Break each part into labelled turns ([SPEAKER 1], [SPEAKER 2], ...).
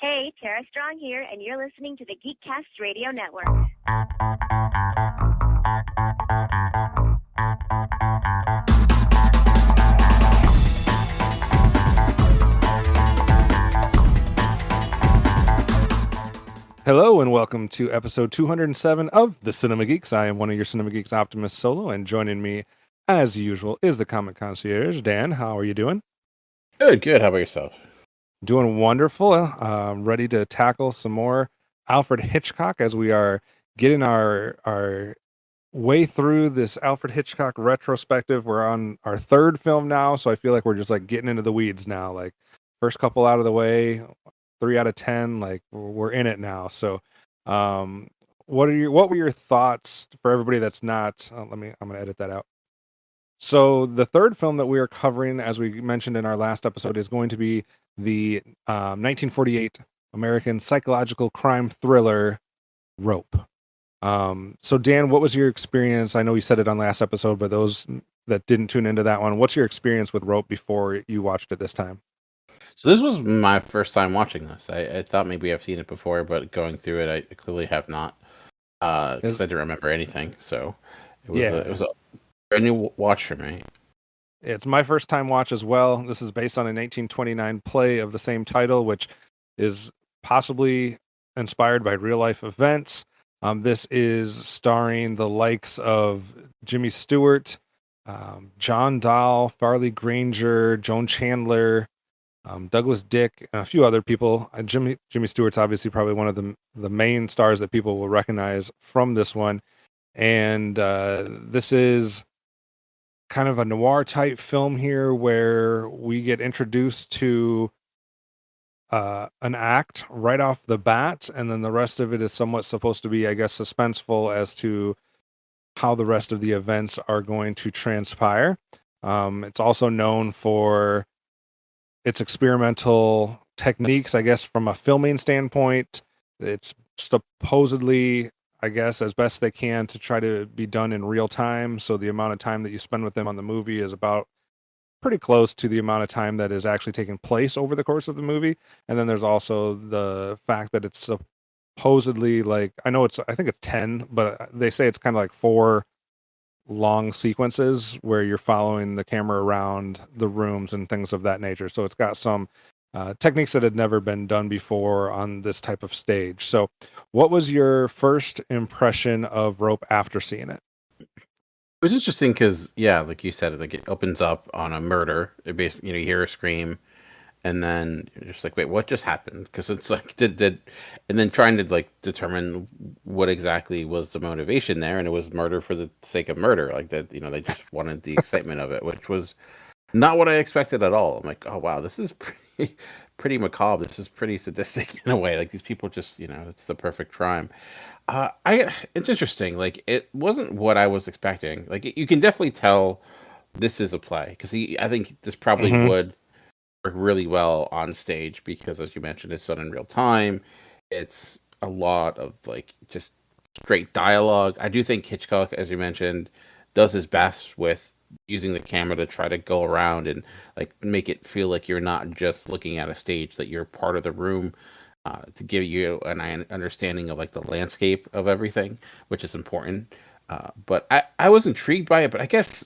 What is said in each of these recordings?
[SPEAKER 1] Hey, Tara Strong here, and you're listening to the Geekcast Radio Network.
[SPEAKER 2] Hello and welcome to episode 207 of the Cinema Geeks. I am one of your Cinema Geeks Optimus Solo, and joining me, as usual, is the Comic Concierge. Dan, how are you doing?
[SPEAKER 3] Good. How about yourself?
[SPEAKER 2] Doing wonderful. Ready to tackle some more Alfred Hitchcock as we are getting our way through this Alfred Hitchcock retrospective. We're on our third film now, so I feel like we're just like getting into the weeds now. Like first couple out of the way, 3 out of 10, like we're in it now. So what were your thoughts for everybody that's not I'm gonna edit that out. So the third film that we are covering, as we mentioned in our last episode, is going to be the 1948 American psychological crime thriller Rope. So Dan, what was your experience? I know you said it on last episode, but those that didn't tune into that one, what's your experience with Rope before you watched it this time?
[SPEAKER 3] So this was my first time watching this. I thought maybe I've seen it before, but going through it, I clearly have not, because I didn't remember anything. So it was a brand new watch for me.
[SPEAKER 2] It's my first time watch as well. This is based on a 1929 play of the same title, which is possibly inspired by real life events. This is starring the likes of Jimmy Stewart, John Dahl, Farley Granger, Joan Chandler, Douglas Dick, and a few other people. Jimmy Stewart's obviously probably one of the main stars that people will recognize from this one. And this is kind of a noir type film here where we get introduced to an act right off the bat, and then the rest of it is somewhat supposed to be, I guess, suspenseful as to how the rest of the events are going to transpire. It's also known for its experimental techniques, I guess, from a filming standpoint. It's supposedly, I guess, as best they can to try to be done in real time. So the amount of time that you spend with them on the movie is about pretty close to the amount of time that is actually taking place over the course of the movie. And then there's also the fact that it's supposedly like, I think it's 10, but they say it's kind of like 4 long sequences where you're following the camera around the rooms and things of that nature. So it's got some techniques that had never been done before on this type of stage. So what was your first impression of Rope after seeing it?
[SPEAKER 3] It was interesting because, yeah, like you said, like it opens up on a murder. It basically, you hear a scream, and then you're just like, wait, what just happened? Because it's like did and then trying to like determine what exactly was the motivation there, and it was murder for the sake of murder. Like that, they just wanted the excitement of it, which was not what I expected at all. I'm like, oh wow, this is pretty macabre. This is pretty sadistic in a way. Like these people just, it's the perfect crime. It's interesting. Like it wasn't what I was expecting. Like you can definitely tell this is a play because I think this probably would work really well on stage because, as you mentioned, it's done in real time. It's a lot of like just straight dialogue. I do think Hitchcock, as you mentioned, does his best with using the camera to try to go around and like make it feel like you're not just looking at a stage, that you're part of the room, to give you an understanding of like the landscape of everything, which is important. But I was intrigued by it, but I guess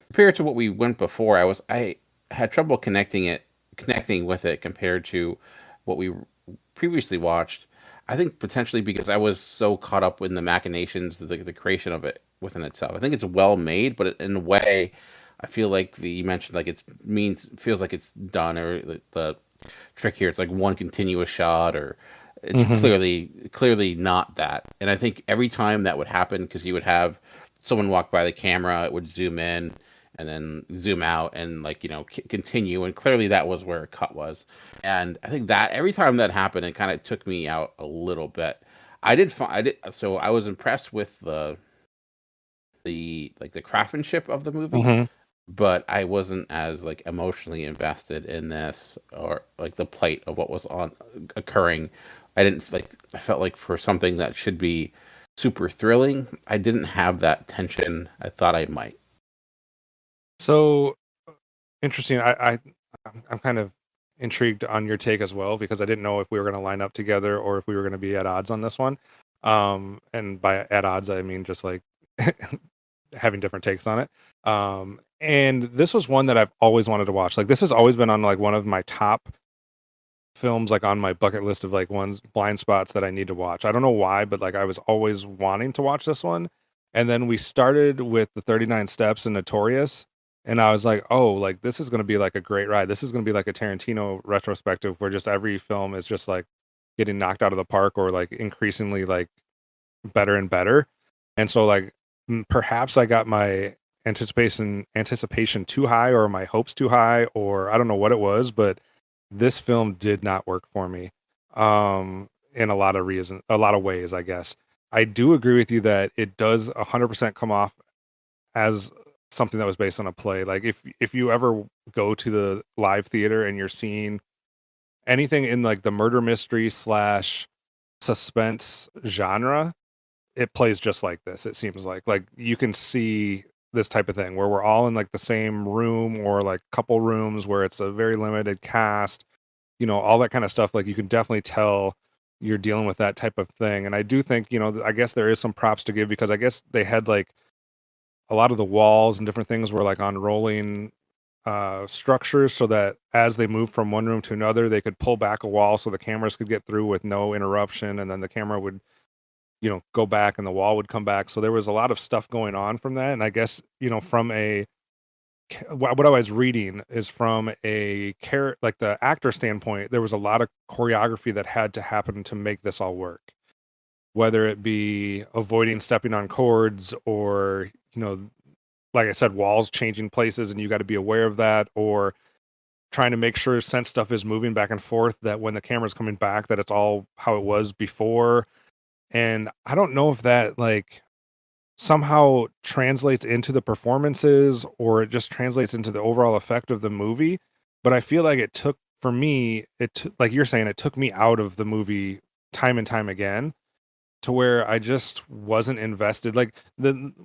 [SPEAKER 3] compared to what we went before, I had trouble connecting with it compared to what we previously watched. I think potentially because I was so caught up in the machinations, the creation of it within itself. I think it's well made, but in a way, I feel like you mentioned like feels like it's done, or the trick here, it's like one continuous shot, or it's clearly not that. And I think every time that would happen, because you would have someone walk by the camera, it would zoom in and then zoom out and like continue, and clearly that was where a cut was. And I think that every time that happened, it kind of took me out a little bit. So I was impressed with the craftsmanship of the movie, but I wasn't as like emotionally invested in this, or like the plight of what was occurring. I felt like for something that should be super thrilling, I didn't have that tension I thought I might.
[SPEAKER 2] So interesting. I'm kind of intrigued on your take as well, because I didn't know if we were going to line up together or if we were going to be at odds on this one. And by at odds, I mean just like having different takes on it. And this was one that I've always wanted to watch. Like this has always been on like one of my top films, like on my bucket list of like ones blind spots that I need to watch. I don't know why, but like I was always wanting to watch this one. And then we started with the 39 Steps and Notorious. And I was like, oh, like this is going to be like a great ride. This is going to be like a Tarantino retrospective where just every film is just like getting knocked out of the park or like increasingly like better and better. And so like perhaps I got my anticipation too high or my hopes too high, or I don't know what it was, but this film did not work for me. In a lot of ways, I guess. I do agree with you that it does 100% come off as something that was based on a play. Like if you ever go to the live theater and you're seeing anything in like the murder mystery slash suspense genre, it plays just like this. It seems like you can see this type of thing where we're all in like the same room or like couple rooms where it's a very limited cast, all that kind of stuff. Like you can definitely tell you're dealing with that type of thing. And I do think, I guess there is some props to give, because I guess they had like a lot of the walls and different things were like on rolling structures, so that as they moved from one room to another, they could pull back a wall so the cameras could get through with no interruption, and then the camera would go back and the wall would come back. So there was a lot of stuff going on from that. And I guess, from what I was reading is from like the actor standpoint, there was a lot of choreography that had to happen to make this all work. Whether it be avoiding stepping on cords or, like I said, walls changing places and you got to be aware of that, or trying to make sure sense stuff is moving back and forth, that when the camera's coming back, that it's all how it was before. And I don't know if that like somehow translates into the performances or it just translates into the overall effect of the movie. But I feel like it took, for me, like you're saying, it took me out of the movie time and time again, to where I just wasn't invested. Like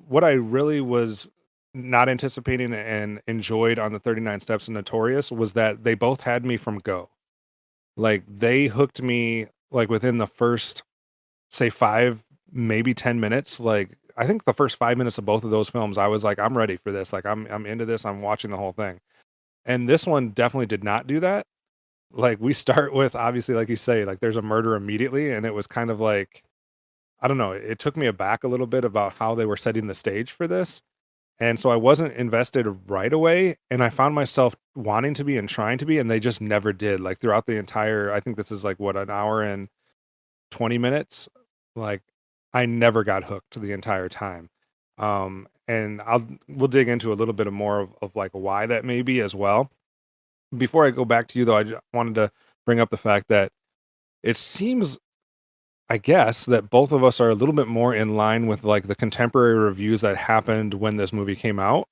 [SPEAKER 2] what I really was not anticipating and enjoyed on the 39 Steps and Notorious was that they both had me from go. Like they hooked me like within the first, say, 5, maybe 10 minutes. Like I think the first 5 minutes of both of those films, I was like, I'm ready for this. Like I'm into this. I'm watching the whole thing. And this one definitely did not do that. Like we start with, obviously, like you say, like there's a murder immediately, and it was kind of like, I don't know, it took me aback a little bit about how they were setting the stage for this. And so I wasn't invested right away, and I found myself wanting to be and trying to be, and they just never did. Like throughout the entire, I think this is like what, an hour and 20 minutes. Like I never got hooked the entire time. And we'll dig into a little bit of more of like why that may be as well. Before I go back to you though, I just wanted to bring up the fact that it seems, I guess, that both of us are a little bit more in line with like the contemporary reviews that happened when this movie came out,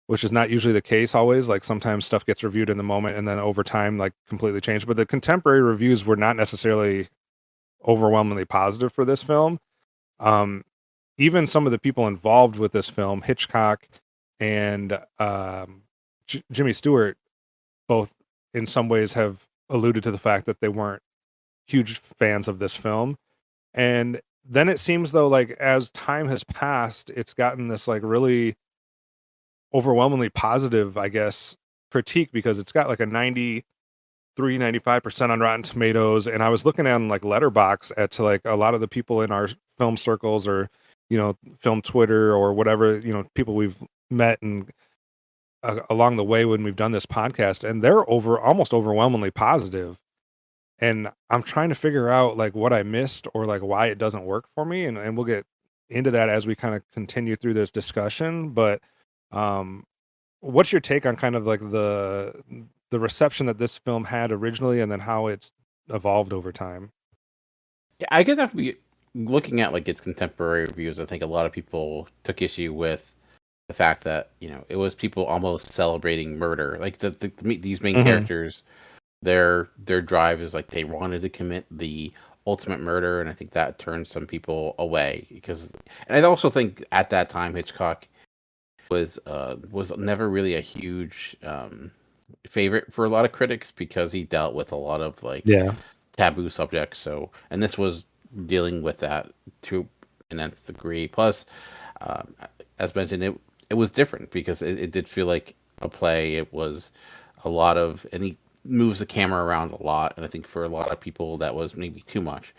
[SPEAKER 2] which is not usually the case always. Like sometimes stuff gets reviewed in the moment and then over time like completely changed. But the contemporary reviews were not necessarily overwhelmingly positive for this film. Um, Even some of the people involved with this film, Hitchcock and Jimmy Stewart, both in some ways have alluded to the fact that they weren't huge fans of this film. And then it seems though, like as time has passed, it's gotten this like really overwhelmingly positive, I guess, critique, because it's got like a 93, 95% on Rotten Tomatoes. And I was looking on like Letterbox at to like a lot of the people in our film circles, or film Twitter or whatever, people we've met and along the way when we've done this podcast, and they're almost overwhelmingly positive. And I'm trying to figure out like what I missed or like why it doesn't work for me, and we'll get into that as we kind of continue through this discussion. But um what's your take on kind of like the reception that this film had originally, and then how it's evolved over time?
[SPEAKER 3] Yeah, I guess if we looking at like its contemporary reviews, I think a lot of people took issue with the fact that it was people almost celebrating murder. Like these main
[SPEAKER 2] Hmm.
[SPEAKER 3] characters, their drive is like they wanted to commit the ultimate murder, and I think that turned some people away and I also think at that time Hitchcock was never really a huge favorite for a lot of critics because he dealt with a lot of like
[SPEAKER 2] Yeah.
[SPEAKER 3] taboo subjects. So, and this was dealing with that to an nth degree. Plus, um, as mentioned, it was different because it did feel like a play. It was a lot of, and he moves the camera around a lot, and I think for a lot of people that was maybe too much.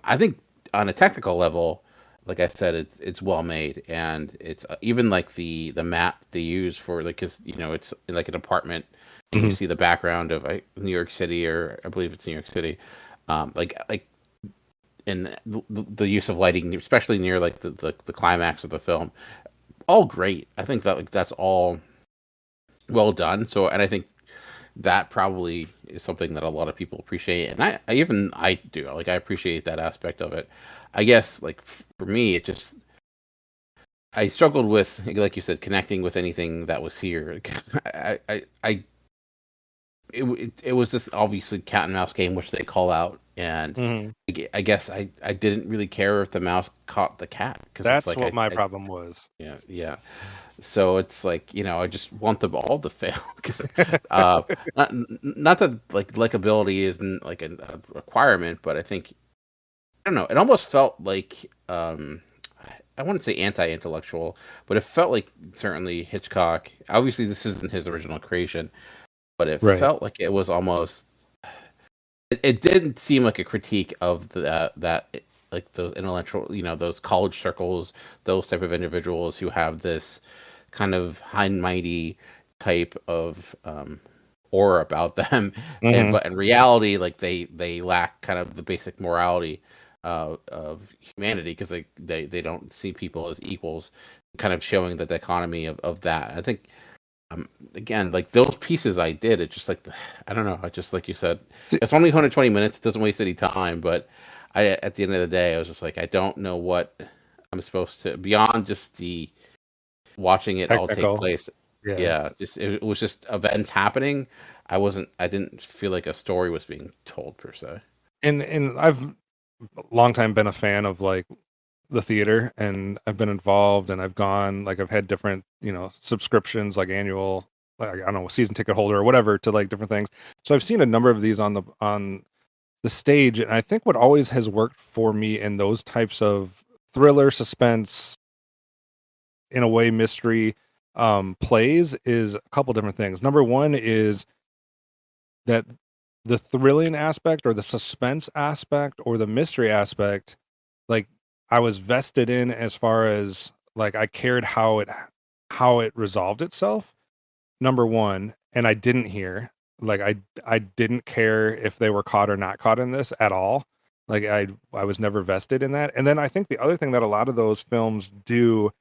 [SPEAKER 3] I think on a technical level, like I said, it's well made, and it's even like the map they use for like, because it's like an apartment, and you
[SPEAKER 2] Hmm.
[SPEAKER 3] see the background of New York City, or I believe it's New York City, like in the use of lighting, especially near like the climax of the film, all great. I think that like that's all well done. So, and I think that probably is something that a lot of people appreciate, and I do, like, I appreciate that aspect of it. I guess like for me, it just, I struggled with, like you said, connecting with anything that was here. I it was this obviously cat and mouse game which they call out, and
[SPEAKER 2] Hmm.
[SPEAKER 3] I guess I didn't really care if the mouse caught the cat, because it's
[SPEAKER 2] That's
[SPEAKER 3] like
[SPEAKER 2] what my
[SPEAKER 3] I
[SPEAKER 2] problem was.
[SPEAKER 3] yeah. So it's like, I just want them all to fail because uh, not that like likability isn't like a requirement, but I think, I don't know. It almost felt like, I wouldn't say anti-intellectual, but it felt like certainly Hitchcock. Obviously, this isn't his original creation, but it
[SPEAKER 2] Right.
[SPEAKER 3] felt like it was almost. It didn't seem like a critique of that like those intellectual, those college circles, those type of individuals who have this kind of high and mighty type of aura about them, and
[SPEAKER 2] Hmm.
[SPEAKER 3] but in reality, like they lack kind of the basic morality of humanity, because they don't see people as equals, kind of showing the dichotomy of that. I think, again, like those pieces I did, it just like, I don't know, I just, like you said, it's only 120 minutes, it doesn't waste any time, but at the end of the day, I was just like, I don't know what I'm supposed to, beyond just the watching it all take
[SPEAKER 2] Technical.
[SPEAKER 3] place.
[SPEAKER 2] Yeah.
[SPEAKER 3] Yeah, just it was just events happening. I didn't feel like a story was being told per se.
[SPEAKER 2] And I've long time been a fan of like the theater, and I've been involved, and I've gone, like I've had different, subscriptions, like annual, like I don't know, season ticket holder or whatever, to like different things. So I've seen a number of these on the stage, and I think what always has worked for me in those types of thriller, suspense, in a way mystery plays is a couple different things. Number one is that the thrilling aspect or the suspense aspect or the mystery aspect, like I was vested in, as far as like I cared how it resolved itself. Number one, and I didn't hear, like I didn't care if they were caught or not caught in this at all. Like I was never vested in that. And then I think the other thing that a lot of those films do,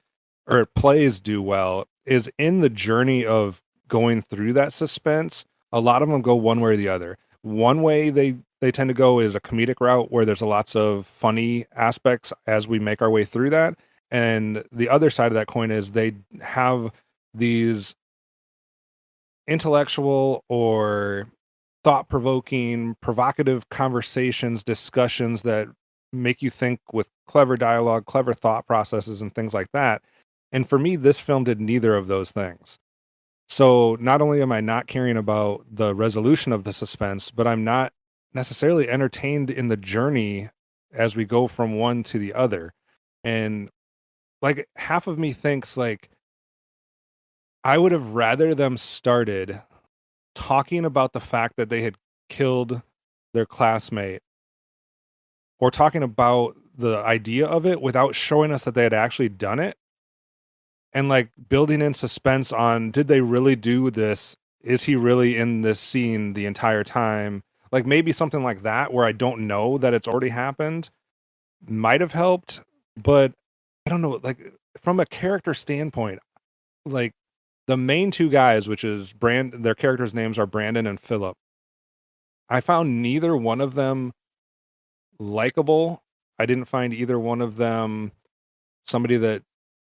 [SPEAKER 2] or plays do well, is in the journey of going through that suspense. A lot of them go one way or the other. One way they tend to go is a comedic route, where there's lots of funny aspects as we make our way through that. And the other side of that coin is they have these intellectual or thought-provoking, provocative conversations, discussions that make you think with clever dialogue, clever thought processes, and things like that. And for me, this film did neither of those things. So not only am I not caring about the resolution of the suspense, but I'm not necessarily entertained in the journey as we go from one to the other. And like half of me thinks like I would have rather them started talking about the fact that they had killed their classmate, or talking about the idea of it without showing us that they had actually done it, and like building in suspense on, did they really do this? Is he really in this scene the entire time? Like maybe something like that, where I don't know that it's already happened, might have helped. But I don't know, like from a character standpoint, like the main two guys, which is their characters' names are Brandon and Philip. I found neither one of them likable. I didn't find either one of them somebody that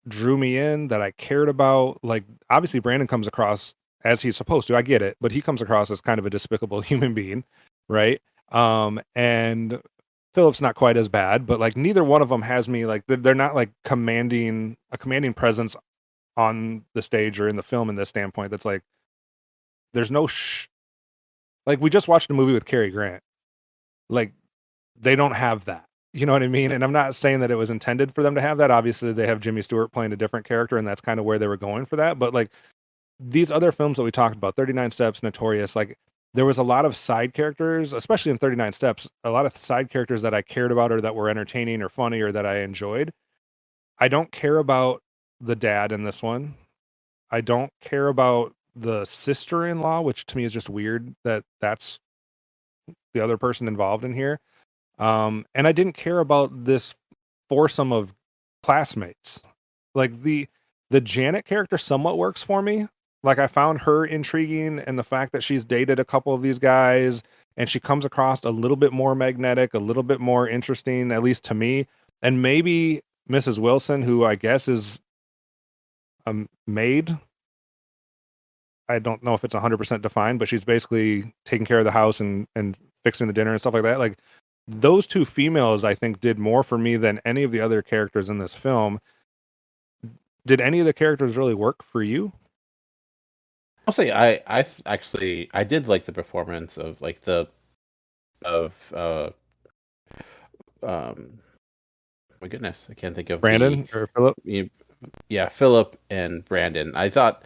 [SPEAKER 2] drew me in, that I cared about. Like, obviously, Brandon comes across as he's supposed to. I get it, but he comes across as kind of a despicable human being, right? And Philip's not quite as bad, but like neither one of them has me like they're not like commanding presence on the stage or in the film in this standpoint. That's like there's no like we just watched a movie with Cary Grant. Like they don't have that. You know what I mean? And I'm not saying that it was intended for them to have that. Obviously, they have Jimmy Stewart playing a different character, and that's kind of where they were going for that. But like these other films that we talked about, 39 Steps, Notorious, like there was a lot of side characters, especially in 39 Steps, a lot of side characters that I cared about or that were entertaining or funny or that I enjoyed. I don't care about the dad in this one. I don't care about the sister-in-law, which to me is just weird that that's the other person involved in here. And I didn't care about this foursome of classmates. Like the Janet character somewhat works for me. Like I found her intriguing, and the fact that she's dated a couple of these guys and she comes across a little bit more magnetic, a little bit more interesting, at least to me. And maybe Mrs. Wilson, who I guess is a maid. I don't know if it's 100% defined, but she's basically taking care of the house and fixing the dinner and stuff like that. Like those two females, I think, did more for me than any of the other characters in this film. Did any of the characters really work for you?
[SPEAKER 3] I'll say I did like the performance of like the of my goodness, I can't think of
[SPEAKER 2] Brandon or Philip?
[SPEAKER 3] Yeah, Philip and Brandon. I thought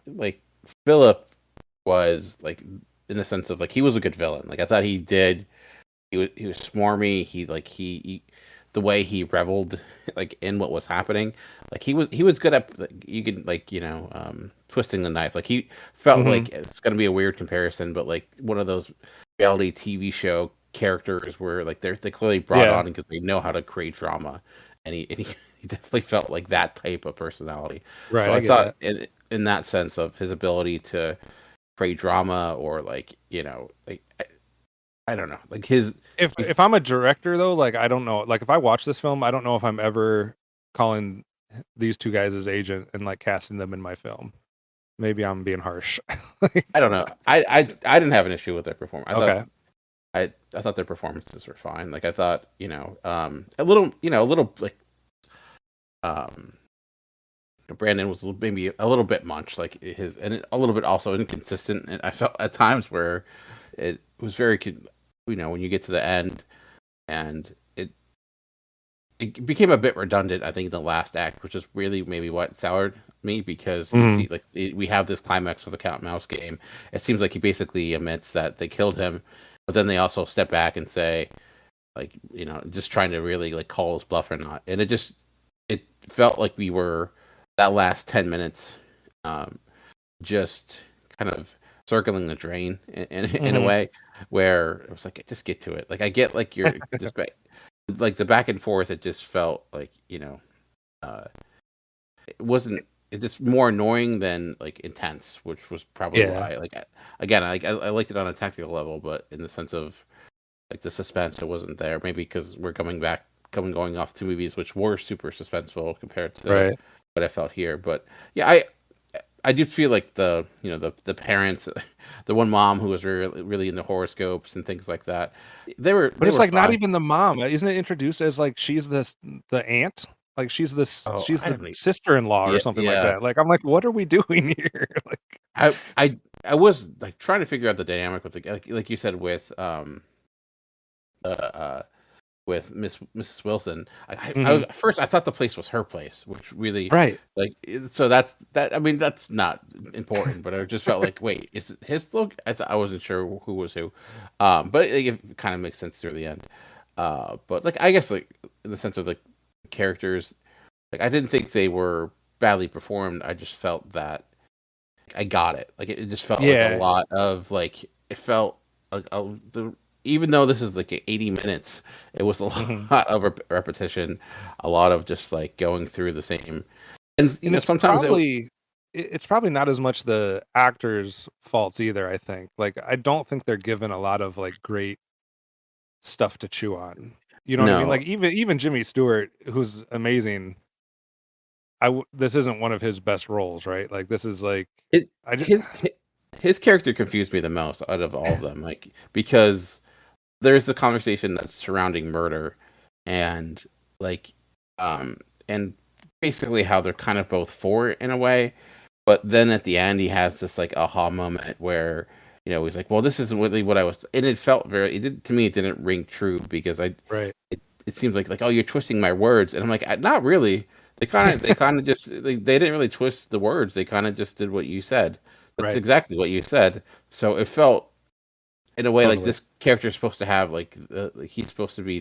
[SPEAKER 3] like Philip was like in the sense of like he was a good villain. Like I thought he was smarmy. He the way he reveled like in what was happening. Like he was good at like, you could like twisting the knife. Like he felt like it's gonna be a weird comparison, but like one of those reality TV show characters where like they clearly brought on because they know how to create drama, and he he definitely felt like that type of personality.
[SPEAKER 2] Right.
[SPEAKER 3] So I thought in that sense of his ability to create drama or like like I don't know, like his.
[SPEAKER 2] If I'm a director though, like I don't know, like if I watch this film, I don't know if I'm ever calling these two guys as agent and like casting them in my film. Maybe I'm being harsh.
[SPEAKER 3] I don't know. I didn't have an issue with their performance.
[SPEAKER 2] Okay.
[SPEAKER 3] I thought their performances were fine. Like I thought, a little like Brandon was maybe a little bit much like his, and a little bit also inconsistent. And I felt at times where it was very, when you get to the end, and it became a bit redundant. I think in the last act, which is really maybe what soured me because you see, like we have this climax of the cat and mouse game. It seems like he basically admits that they killed him, but then they also step back and say, like just trying to really like call his bluff or not. And it felt like we were that last 10 minutes, just kind of circling the drain in a way where it was like, just get to it. Like I get like you're just like the back and forth. It just felt like it wasn't. It's just more annoying than like intense, which was probably why. Like again, I liked it on a technical level, but in the sense of like the suspense, it wasn't there. Maybe because we're going off two movies which were super suspenseful compared to what I felt here. But yeah, I do feel like the parents, the one mom who was really into horoscopes and things like that. But
[SPEAKER 2] it's like
[SPEAKER 3] fine.
[SPEAKER 2] not even the mom. Isn't it introduced as like she's the aunt? Like she's the sister-in-law or something like that. Like I'm like, what are we doing here? Like
[SPEAKER 3] I was like trying to figure out the dynamic with like you said with Mrs. Wilson. At first I thought the place was her place, which really like so that's that. I mean that's not important, but I just felt like wait, is it his look? I wasn't sure who was who, but it kind of makes sense through the end. But like I guess like in the sense of like characters, like I didn't think they were badly performed. I just felt that I got it. Like it just felt like a lot of like it felt like even though this is like 80 minutes, it was a lot of repetition, a lot of just like going through the same. And sometimes
[SPEAKER 2] it's probably not as much the actors' faults either. I think like I don't think they're given a lot of like great stuff to chew on. You know what I mean? Like even Jimmy Stewart, who's amazing. This isn't one of his best roles, right? Like this is like
[SPEAKER 3] his character confused me the most out of all of them, like because there's a conversation that's surrounding murder and like and basically how they're kind of both for it in a way, But then at the end, he has this like aha moment where he's like, "Well, this isn't really what I was," and it felt very. It did to me. It didn't ring true because
[SPEAKER 2] Right.
[SPEAKER 3] It seems like, oh, you're twisting my words, and I'm like, not really. They kind of just they didn't really twist the words. They kind of just did what you said. That's
[SPEAKER 2] Right.
[SPEAKER 3] exactly what you said. So it felt in a way like
[SPEAKER 2] Totally.
[SPEAKER 3] this character is supposed to have like he's supposed to be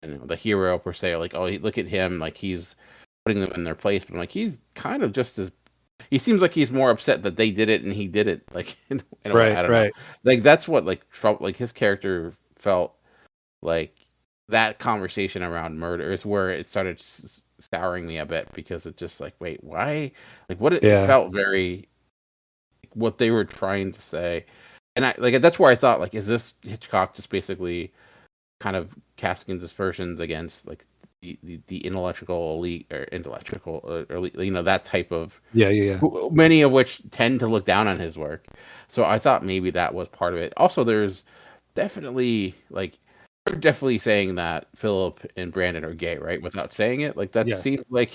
[SPEAKER 3] the hero per se. Like, oh, look at him, like he's putting them in their place. But I'm like, he's kind of just as he seems like he's more upset that they did it and he did it. Like in a way,
[SPEAKER 2] Right.
[SPEAKER 3] I don't know.
[SPEAKER 2] Right.
[SPEAKER 3] Like that's what like felt like his character felt like that conversation around murder is where it started souring me a bit because it just like, wait, why? Like what it
[SPEAKER 2] Yeah.
[SPEAKER 3] felt very what they were trying to say, and I like that's where I thought like, is this Hitchcock just basically kind of casting dispersions against like the intellectual elite or intellectual or elite, that type of
[SPEAKER 2] Yeah. Yeah. Yeah.
[SPEAKER 3] many of which tend to look down on his work. So I thought maybe that was part of it. Also, there's definitely like they're definitely saying that Philip and Brandon are gay, right? Without saying it, like that
[SPEAKER 2] Yes.
[SPEAKER 3] seems like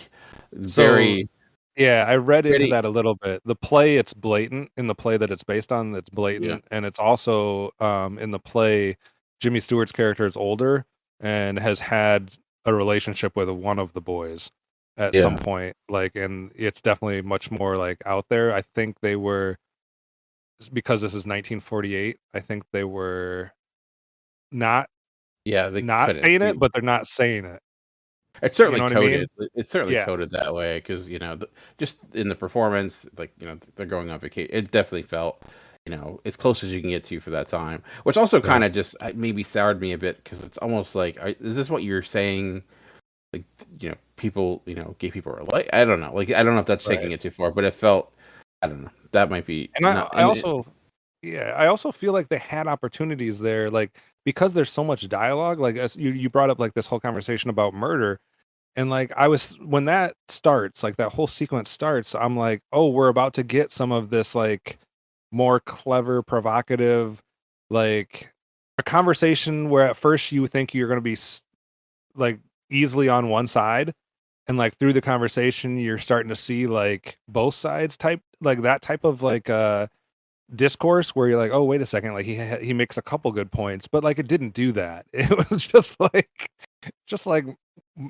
[SPEAKER 2] So
[SPEAKER 3] very,
[SPEAKER 2] yeah, I read into
[SPEAKER 3] very
[SPEAKER 2] that a little bit. The play, it's blatant in the play that it's based on. It's
[SPEAKER 3] yeah,
[SPEAKER 2] blatant, and it's also in the play. Jimmy Stewart's character is older and has had a relationship with one of the boys at some
[SPEAKER 3] yeah,
[SPEAKER 2] point. Like, and it's definitely much more like out there. I think they were because this is 1948. I think they were not
[SPEAKER 3] yeah. They
[SPEAKER 2] not
[SPEAKER 3] couldn't.
[SPEAKER 2] saying it, but they're not saying it.
[SPEAKER 3] It's
[SPEAKER 2] You
[SPEAKER 3] certainly
[SPEAKER 2] know what I mean?
[SPEAKER 3] coded. It's certainly
[SPEAKER 2] Yeah.
[SPEAKER 3] coded that way because just in the performance, like they're going on vacation. It definitely felt as close as you can get to for that time. Which also
[SPEAKER 2] Yeah.
[SPEAKER 3] kind of just maybe soured me a bit because it's almost like, is this what you're saying? Like people, gay people are like, I don't know. Like I don't know if that's taking
[SPEAKER 2] Right.
[SPEAKER 3] it too far, but it felt, I don't know. That might be
[SPEAKER 2] And
[SPEAKER 3] not.
[SPEAKER 2] I also yeah, I also feel like they had opportunities there, like because there's so much dialogue. Like as you brought up like this whole conversation about murder, and like I was when that starts, like that whole sequence starts, I'm like, oh, we're about to get some of this like more clever, provocative, like a conversation where at first you think you're going to be like easily on one side, and like through the conversation you're starting to see like both sides type like that type of like discourse where you're like, oh, wait a second, like he makes a couple good points, but like it didn't do that. It was just like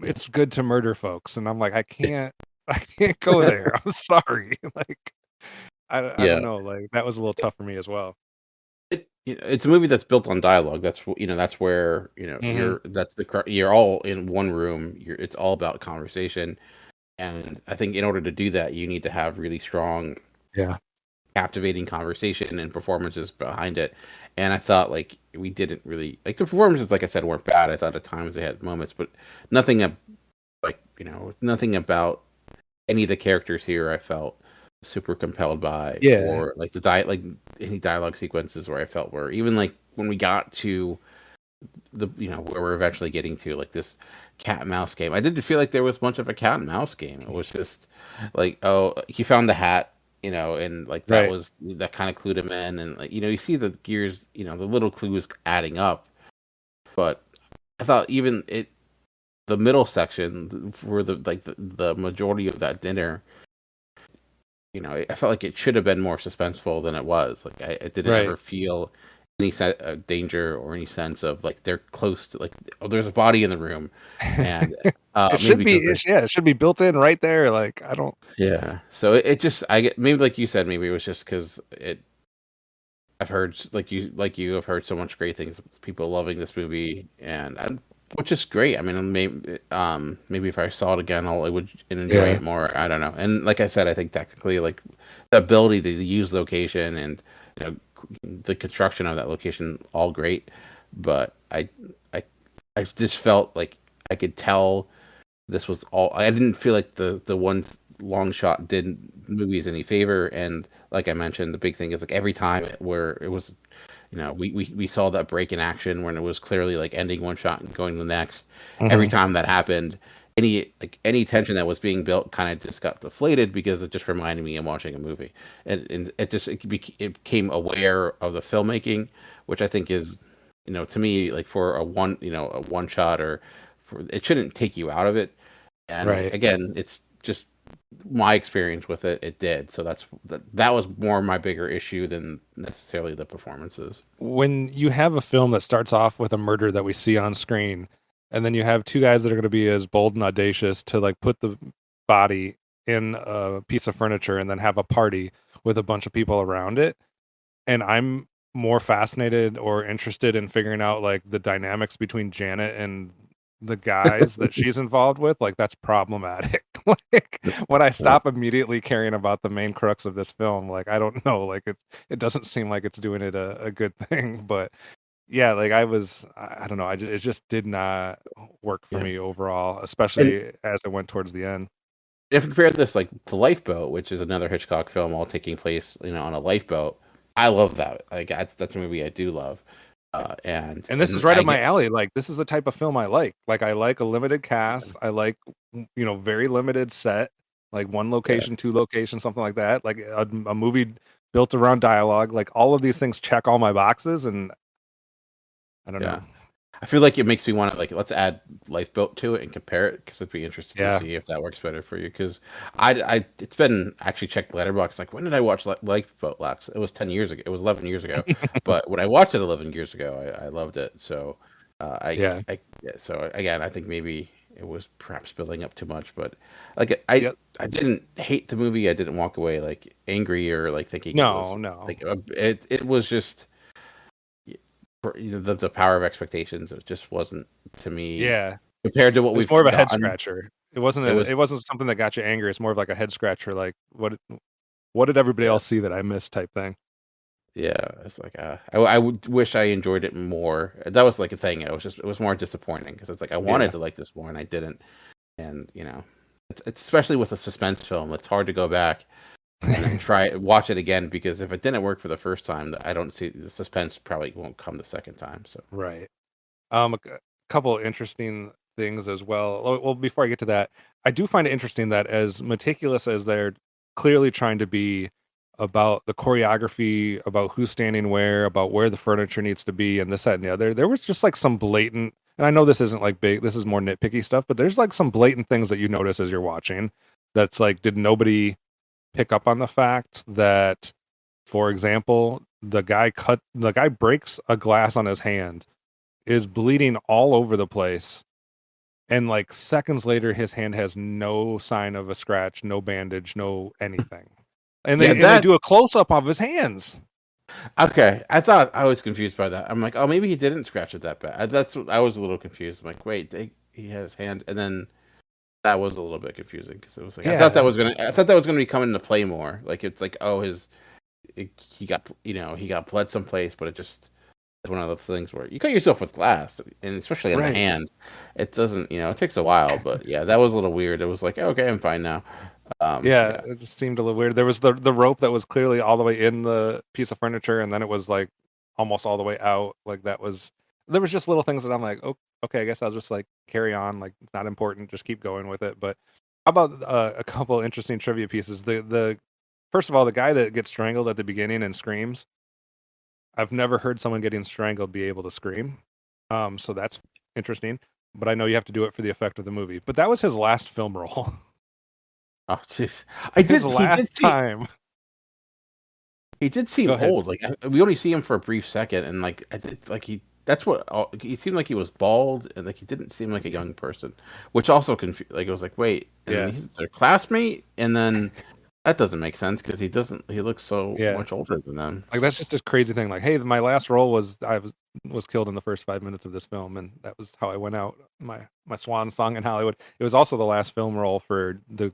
[SPEAKER 2] it's good to murder folks, and I'm like, I can't go there. I'm sorry. Like I
[SPEAKER 3] Yeah,
[SPEAKER 2] don't know. Like that was a little tough for me as well.
[SPEAKER 3] it's a movie that's built on dialogue. That's where
[SPEAKER 2] Hmm.
[SPEAKER 3] you're all in one room. It's all about conversation, and I think in order to do that, you need to have really strong,
[SPEAKER 2] Yeah.
[SPEAKER 3] captivating conversation and performances behind it. And I thought like we didn't really like the performances. Like I said, weren't bad. I thought at times they had moments, but nothing nothing about any of the characters here I felt super compelled by,
[SPEAKER 2] Yeah.
[SPEAKER 3] or like like any dialogue sequences where I felt were even like when we got to the where we're eventually getting to like this cat and mouse game. I didn't feel like there was much of a cat and mouse game. It was just like, oh, he found the hat, and like
[SPEAKER 2] Right.
[SPEAKER 3] that kind of clued him in, and like you see the gears, the little clues adding up. But I thought even the middle section for the majority of that dinner, I felt like it should have been more suspenseful than it was. Like I didn't
[SPEAKER 2] Right.
[SPEAKER 3] ever feel any sense of danger or any sense of like they're close to like, oh, there's a body in the room, and
[SPEAKER 2] It
[SPEAKER 3] maybe
[SPEAKER 2] should be
[SPEAKER 3] because
[SPEAKER 2] yeah, it should be built in right there. Like I don't
[SPEAKER 3] yeah. So it just I get maybe like you said, maybe it was just because I've heard like you have heard so much great things, people loving this movie, and which is great. I mean, maybe if I saw it again, I would enjoy
[SPEAKER 2] yeah.
[SPEAKER 3] it more. I don't know. And like I said, I think technically, like the ability to use location and the construction of that location, all great. But I, I just felt like I could tell this was all. I didn't feel like the one long shot did movies any favor. And like I mentioned, the big thing is like every time where it was, we saw that break in action when it was clearly like ending one shot and going to the next. Every
[SPEAKER 2] Hmm.
[SPEAKER 3] time that happened, any tension that was being built kind of just got deflated because it just reminded me of watching a movie, and it became aware of the filmmaking, which I think is, to me, like for a one shot, or it shouldn't take you out of it. And
[SPEAKER 2] Right.
[SPEAKER 3] again, it's just my experience with it, it did. So that was more my bigger issue than necessarily the performances.
[SPEAKER 2] When you have a film that starts off with a murder that we see on screen, and then you have two guys that are going to be as bold and audacious to like put the body in a piece of furniture and then have a party with a bunch of people around it, and I'm more fascinated or interested in figuring out like the dynamics between Janet and the guys that she's involved with, like that's problematic. Like when I
[SPEAKER 3] Yeah.
[SPEAKER 2] stop immediately caring about the main crux of this film, like I don't know, like it doesn't seem like it's doing it a good thing. But yeah, like I don't know, it just did not work for
[SPEAKER 3] Yeah.
[SPEAKER 2] me overall,
[SPEAKER 3] And
[SPEAKER 2] especially as it went towards the end.
[SPEAKER 3] if you compare this like to Lifeboat, which is another Hitchcock film all taking place, on a lifeboat, I love that. Like that's a movie I do love.
[SPEAKER 2] And this is
[SPEAKER 3] And
[SPEAKER 2] right
[SPEAKER 3] I
[SPEAKER 2] up my
[SPEAKER 3] get
[SPEAKER 2] alley. Like this is the type of film I like. Like I like a limited cast. I like very limited set, like one
[SPEAKER 3] yeah.
[SPEAKER 2] location, two locations, something like that. Like a movie built around dialogue. Like all of these things check all my boxes, and I don't
[SPEAKER 3] Yeah.
[SPEAKER 2] know.
[SPEAKER 3] I feel like it makes me want to like let's add Lifeboat to it and compare it because I'd be interested to
[SPEAKER 2] Yeah,
[SPEAKER 3] see if that works better for you. Because I it's been actually checked Letterboxd like when did I watch Lifeboat last? It was 10 years ago. It was 11 years ago. But when I watched it 11 years ago, I loved it. So
[SPEAKER 2] yeah,
[SPEAKER 3] yeah, so again I think maybe it was perhaps building up too much. But like I
[SPEAKER 2] yep.
[SPEAKER 3] I didn't hate the movie. I didn't walk away like angry or like thinking it
[SPEAKER 2] No,
[SPEAKER 3] was
[SPEAKER 2] no.
[SPEAKER 3] like it was just the power of expectations. It just wasn't to me
[SPEAKER 2] Yeah,
[SPEAKER 3] compared to what
[SPEAKER 2] it was
[SPEAKER 3] we've
[SPEAKER 2] more of a head
[SPEAKER 3] gotten.
[SPEAKER 2] scratcher.
[SPEAKER 3] It was
[SPEAKER 2] It wasn't something that got you angry. It's more of like a head scratcher. Like what did everybody
[SPEAKER 3] yeah
[SPEAKER 2] else see that I missed type thing.
[SPEAKER 3] yeah. It's like I would wish I enjoyed it more. That was like a thing. It was more disappointing because it's like I wanted
[SPEAKER 2] Yeah.
[SPEAKER 3] to like this more and I didn't. And it's especially with a suspense film. It's hard to go back and then watch it again because if it didn't work for the first time, I don't see the suspense probably won't come the second time. So
[SPEAKER 2] Right. A couple interesting things as well. Well, before I get to that, I do find it interesting that as meticulous as they're clearly trying to be about the choreography, about who's standing where, about where the furniture needs to be, and this, that, and the other, there was just like some blatant, and I know this isn't like big, this is more nitpicky stuff, but there's like some blatant things that you notice as you're watching that's like, did nobody pick up on the fact that, for example, the guy breaks a glass on his hand, is bleeding all over the place, and like seconds later his hand has no sign of a scratch, no bandage, no anything, and
[SPEAKER 3] yeah,
[SPEAKER 2] they
[SPEAKER 3] that
[SPEAKER 2] do a close-up of his hands.
[SPEAKER 3] okay. I thought I was confused by that. I'm like, oh, maybe he didn't scratch it that bad. I was a little confused. I'm like, wait, he has his hand, and then that was a little bit confusing because it was like
[SPEAKER 2] Yeah,
[SPEAKER 3] I thought that was gonna be coming into play more. Like it's like, oh, he got he got bled someplace, but it just is one of those things where you cut yourself with glass, and especially in the
[SPEAKER 2] right.
[SPEAKER 3] hand, it doesn't it takes a while. But yeah, that was a little weird. It was like, okay, I'm fine now.
[SPEAKER 2] Yeah,
[SPEAKER 3] Yeah,
[SPEAKER 2] it just seemed a little weird. There was the rope that was clearly all the way in the piece of furniture, and then it was like almost all the way out. Like that was there was just little things that I'm like, oh, okay, I guess I'll just like carry on. Like it's not important, just keep going with it. But how about a couple interesting trivia pieces? The first of all, the guy that gets strangled at the beginning and screams. I've never heard someone getting strangled be able to scream. So that's interesting. But I know you have to do it for the effect of the movie. But that was his last film role.
[SPEAKER 3] oh jeez,
[SPEAKER 2] His
[SPEAKER 3] he
[SPEAKER 2] last
[SPEAKER 3] did seem
[SPEAKER 2] time. Go
[SPEAKER 3] seem
[SPEAKER 2] ahead.
[SPEAKER 3] old. Like we only see him for a brief second, and like I did, like that's what he seemed like he was bald, and like he didn't seem like a young person, which also confused. Like it was like wait, and then
[SPEAKER 2] Yeah.
[SPEAKER 3] he's their classmate, and then that doesn't make sense because he looks so
[SPEAKER 2] Yeah.
[SPEAKER 3] much older than them.
[SPEAKER 2] Like that's just a crazy thing. Like, hey, my last role was I was killed in the first 5 minutes of this film, and that was how I went out. My swan song in Hollywood. It was also the last film role for the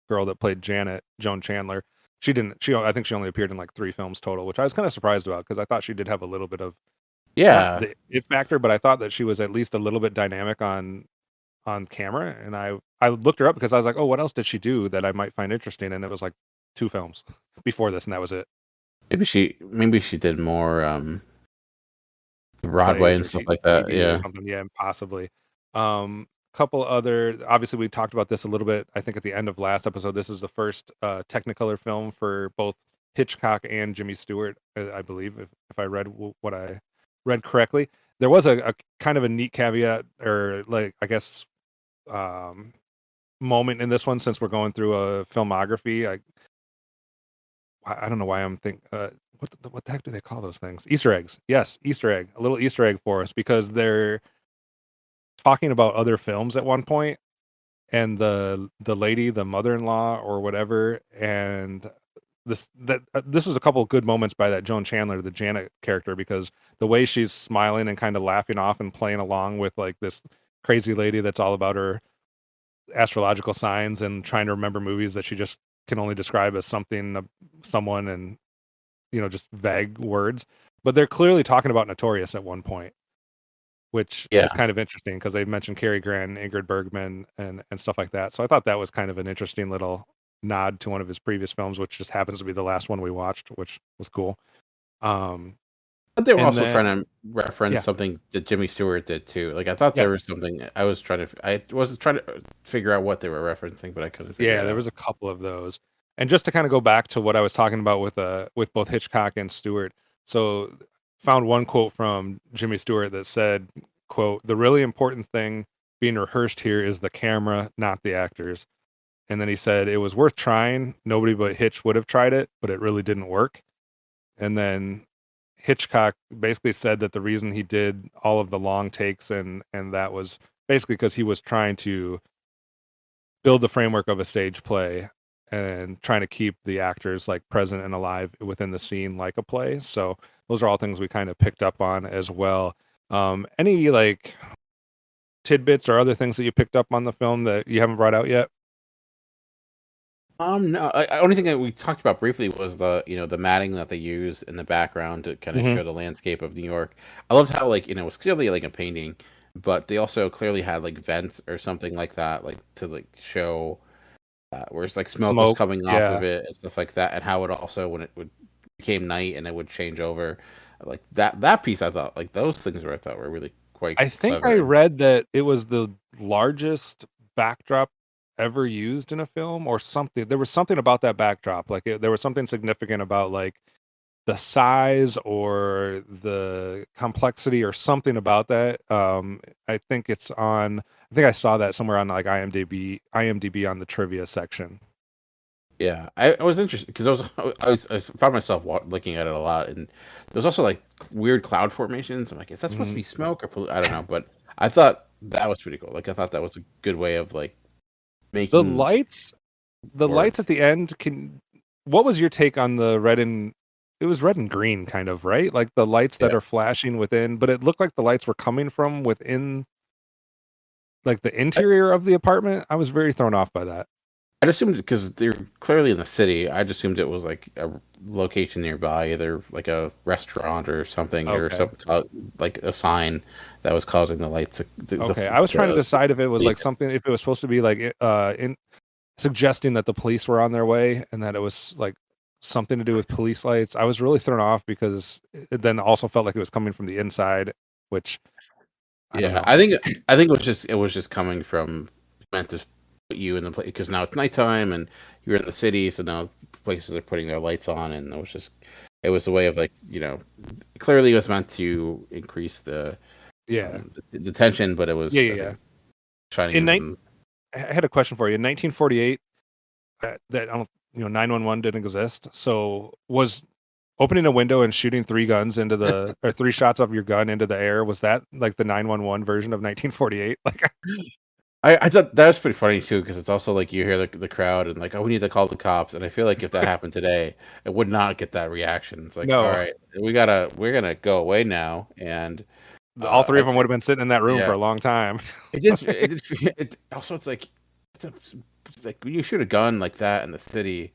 [SPEAKER 2] girl that played Janet, Joan Chandler. She didn't. I think she only appeared in like 3 films total, which I was kind of surprised about because I thought she did have a little bit of not
[SPEAKER 3] Yeah,
[SPEAKER 2] the it factor, but I thought that she was at least a little bit dynamic on camera. And I looked her up because I was like, oh, what else did she do that I might find interesting? And it was like 2 films before this, and that was it.
[SPEAKER 3] maybe she did more Broadway
[SPEAKER 2] Plays
[SPEAKER 3] and
[SPEAKER 2] or
[SPEAKER 3] stuff like that.
[SPEAKER 2] TV or
[SPEAKER 3] Yeah.
[SPEAKER 2] something. Yeah, possibly. Couple other. Obviously, we talked about this a little bit. I think at the end of last episode, this is the first Technicolor film for both Hitchcock and Jimmy Stewart, I believe, if I read what I read correctly. There was a kind of a neat caveat, or like I guess um, moment in this one, since we're going through a filmography. I don't know why I'm thinking. What the heck do they call those things? Easter eggs. Yes, Easter egg. A little Easter egg for us, because they're talking about other films at one point, and the lady, the mother-in-law or whatever, and this was a couple of good moments by that Joan Chandler, the Janet character, because the way she's smiling and kind of laughing off and playing along with like this crazy lady that's all about her astrological signs and trying to remember movies that she just can only describe as something, someone, and just vague words. But they're clearly talking about Notorious at one point, which
[SPEAKER 3] Yeah.
[SPEAKER 2] is kind of interesting because they mentioned Cary Grant and Ingrid Bergman and stuff like that. So I thought that was kind of an interesting little nod to one of his previous films, which just happens to be the last one we watched, which was cool.
[SPEAKER 3] But they were
[SPEAKER 2] And
[SPEAKER 3] also
[SPEAKER 2] then-
[SPEAKER 3] trying to reference
[SPEAKER 2] Yeah.
[SPEAKER 3] something that Jimmy Stewart did too. Like I thought
[SPEAKER 2] Yeah.
[SPEAKER 3] there was something I was trying to figure out what they were referencing, but I couldn't figure it
[SPEAKER 2] Yeah,
[SPEAKER 3] out.
[SPEAKER 2] there was a couple of those. And just to kind of go back to what I was talking about with both Hitchcock and Stewart. So found one quote from Jimmy Stewart that said, quote, "The really important thing being rehearsed here is the camera, not the actors." And then he said, "It was worth trying. Nobody but Hitch would have tried it, but it really didn't work." And then Hitchcock basically said that the reason he did all of the long takes and that was basically because he was trying to build the framework of a stage play and trying to keep the actors like present and alive within the scene like a play. So those are all things we kind of picked up on as well. Any like tidbits or other things that you picked up on the film that you haven't brought out yet?
[SPEAKER 3] No. Only thing that we talked about briefly was the matting that they use in the background to kind of
[SPEAKER 2] Mhm.
[SPEAKER 3] show the landscape of New York. I loved how it was clearly like a painting, but they also clearly had like vents or something like that, like to like show where it's like smoke was
[SPEAKER 2] Smoke,
[SPEAKER 3] coming off of
[SPEAKER 2] yeah.
[SPEAKER 3] it and stuff like that, and how it also when it would became night and it would change over, like that piece. I thought like those things were I thought were really quite
[SPEAKER 2] I think I
[SPEAKER 3] clever.
[SPEAKER 2] read that it was the largest backdrop ever used in a film or something. There was something about that backdrop. Like there was something significant about like the size or the complexity or something about that. I think I think I saw that somewhere on like IMDb on the trivia section.
[SPEAKER 3] Yeah, I was interested because I found myself looking at it a lot, and there was also like weird cloud formations. I'm like, is that supposed to be smoke or I don't know, but I thought that was pretty cool. Like I thought that was a good way of like
[SPEAKER 2] The
[SPEAKER 3] making
[SPEAKER 2] lights, the
[SPEAKER 3] or
[SPEAKER 2] lights at the end what was your take on the red and it was red and green kind of, right? Like the lights that
[SPEAKER 3] yeah.
[SPEAKER 2] are flashing within, but it looked like the lights were coming from within like the interior of the apartment. I was very thrown off by that.
[SPEAKER 3] I'd assumed because they're clearly in the city. I just assumed it was like a location nearby, either like a restaurant or something, or
[SPEAKER 2] Okay.
[SPEAKER 3] like a sign that was causing the lights.
[SPEAKER 2] Okay, I was trying to decide if it was like
[SPEAKER 3] the-
[SPEAKER 2] something, if it was supposed to be like in suggesting that the police were on their way and that it was like something to do with police lights. I was really thrown off because it then also felt like it was coming from the inside, which I don't
[SPEAKER 3] Yeah,
[SPEAKER 2] know.
[SPEAKER 3] I think it was just coming from meant to put you in the place because now it's nighttime and you're in the city, so now places are putting their lights on, and it was a way of like clearly it was meant to increase
[SPEAKER 2] Yeah,
[SPEAKER 3] the tension, but it was I
[SPEAKER 2] yeah.
[SPEAKER 3] think shining
[SPEAKER 2] In
[SPEAKER 3] in.
[SPEAKER 2] I had a question for you. In 1948, that 911 didn't exist. So was opening a window and shooting three guns into the or three shots of your gun into the air, was that like the 911 version of 1948? Like
[SPEAKER 3] I thought that was pretty funny too because it's also like you hear the crowd and like, oh, we need to call the cops, and I feel like if that happened today it would not get that reaction. It's like, all
[SPEAKER 2] no,
[SPEAKER 3] right, we're gonna go away now, and
[SPEAKER 2] all three of them
[SPEAKER 3] I
[SPEAKER 2] would have been sitting in that room for
[SPEAKER 3] yeah.
[SPEAKER 2] a long time.
[SPEAKER 3] It also it's like when you shoot a gun like that in the city.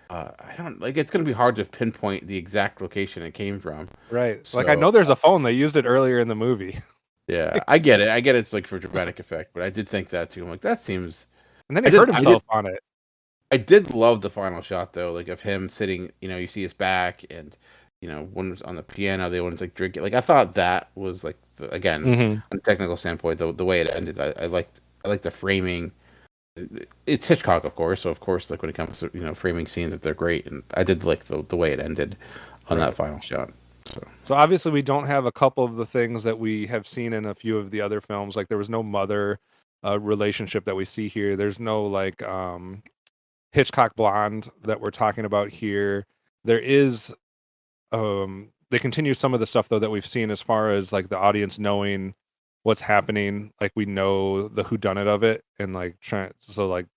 [SPEAKER 3] I don't like. It's going to be hard to pinpoint the exact location it came from.
[SPEAKER 2] Right. Like I
[SPEAKER 3] So
[SPEAKER 2] know there's a phone. They used it earlier in the movie.
[SPEAKER 3] yeah, I get it. I get it's like for dramatic effect, but I did think that too. I'm like, that seems.
[SPEAKER 2] And then
[SPEAKER 3] I
[SPEAKER 2] he
[SPEAKER 3] did.
[SPEAKER 2] hurt
[SPEAKER 3] I did.
[SPEAKER 2] himself on it.
[SPEAKER 3] I did love the final shot though, like of him sitting. You see his back, and one was on the piano, the other one's like drinking. Like I thought that was like again,
[SPEAKER 2] Mm-hmm.
[SPEAKER 3] on a technical standpoint, the way it ended, I liked the framing. It's Hitchcock, of course, so of course, like when it comes to framing scenes, that they're great, and I did like the way it ended on
[SPEAKER 2] Right.
[SPEAKER 3] that final shot.
[SPEAKER 2] So obviously we don't have a couple of the things that we have seen in a few of the other films. Like there was no mother. relationship that we see here. There's no like Hitchcock blonde that we're talking about here. There is they continue some of the stuff though that we've seen as far as like the audience knowing what's happening, like we know the whodunit of it, and like like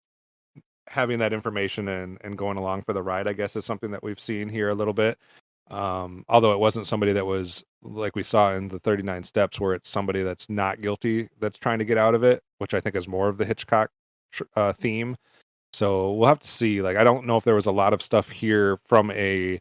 [SPEAKER 2] having that information and going along for the ride, I guess, is something that we've seen here a little bit. Although it wasn't somebody that was like we saw in the 39 Steps, where it's somebody that's not guilty that's trying to get out of it, which I think is more of the Hitchcock theme. So we'll have to see. Like, I don't know if there was a lot of stuff here from a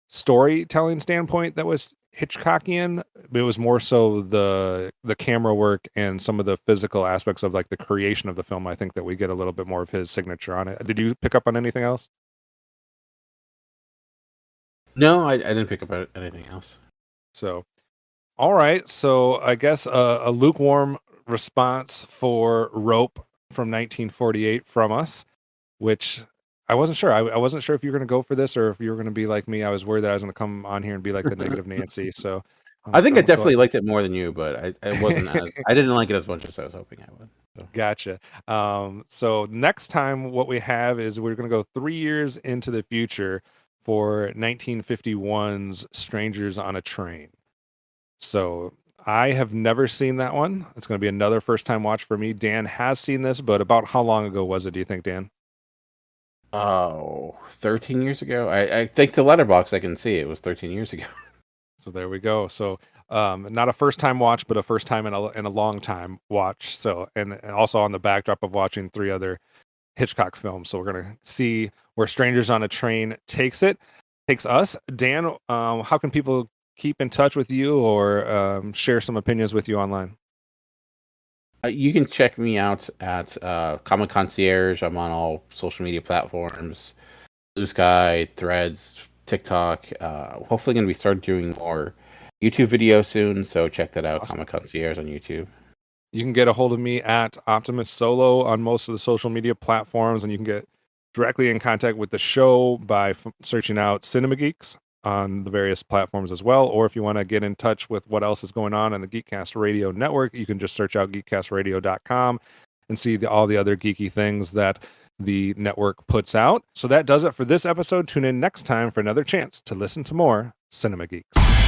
[SPEAKER 2] storytelling standpoint that was Hitchcockian. But it was more so the camera work and some of the physical aspects of like the creation of the film. I think that we get a little bit more of his signature on it. Did you pick up on anything else?
[SPEAKER 3] No, I didn't pick up anything else.
[SPEAKER 2] So, all right. So I guess a lukewarm response for Rope from 1948 from us, which I wasn't sure. I wasn't sure if you were going to go for this or if you were going to be like me. I was worried that I was going to come on here and be like the negative Nancy. So
[SPEAKER 3] I think I definitely liked it more than you, but I wasn't as I didn't like it as much as I was hoping I would. So.
[SPEAKER 2] Gotcha. So next time what we have is we're going to go 3 years into the future for 1951's Strangers on a Train. So I have never seen that one. It's going to be another first time watch for me. Dan has seen this, but about how long ago was it, do you think, Dan?
[SPEAKER 3] Oh, 13 years ago? I think the letterbox I can see it was 13 years ago.
[SPEAKER 2] So there we go. So not a first time watch, but a first time in a long time watch. So and also on the backdrop of watching 3 other Hitchcock films. So we're going to see where Strangers on a Train takes us. Dan, how can people keep in touch with you or share some opinions with you online?
[SPEAKER 3] You can check me out at Comic Concierge. I'm on all social media platforms, Blue Sky, Threads, TikTok. Hopefully going to be start doing more YouTube videos soon, so check that out. Awesome. Comic Concierge on YouTube.
[SPEAKER 2] You can get a hold of me at Optimus Solo on most of the social media platforms, and you can get directly in contact with the show by searching out Cinema Geeks on the various platforms as well. Or if you want to get in touch with what else is going on the Geekcast Radio Network, you can just search out geekcastradio.com and see all the other geeky things that the network puts out. So that does it for this episode. Tune in next time for another chance to listen to more Cinema Geeks.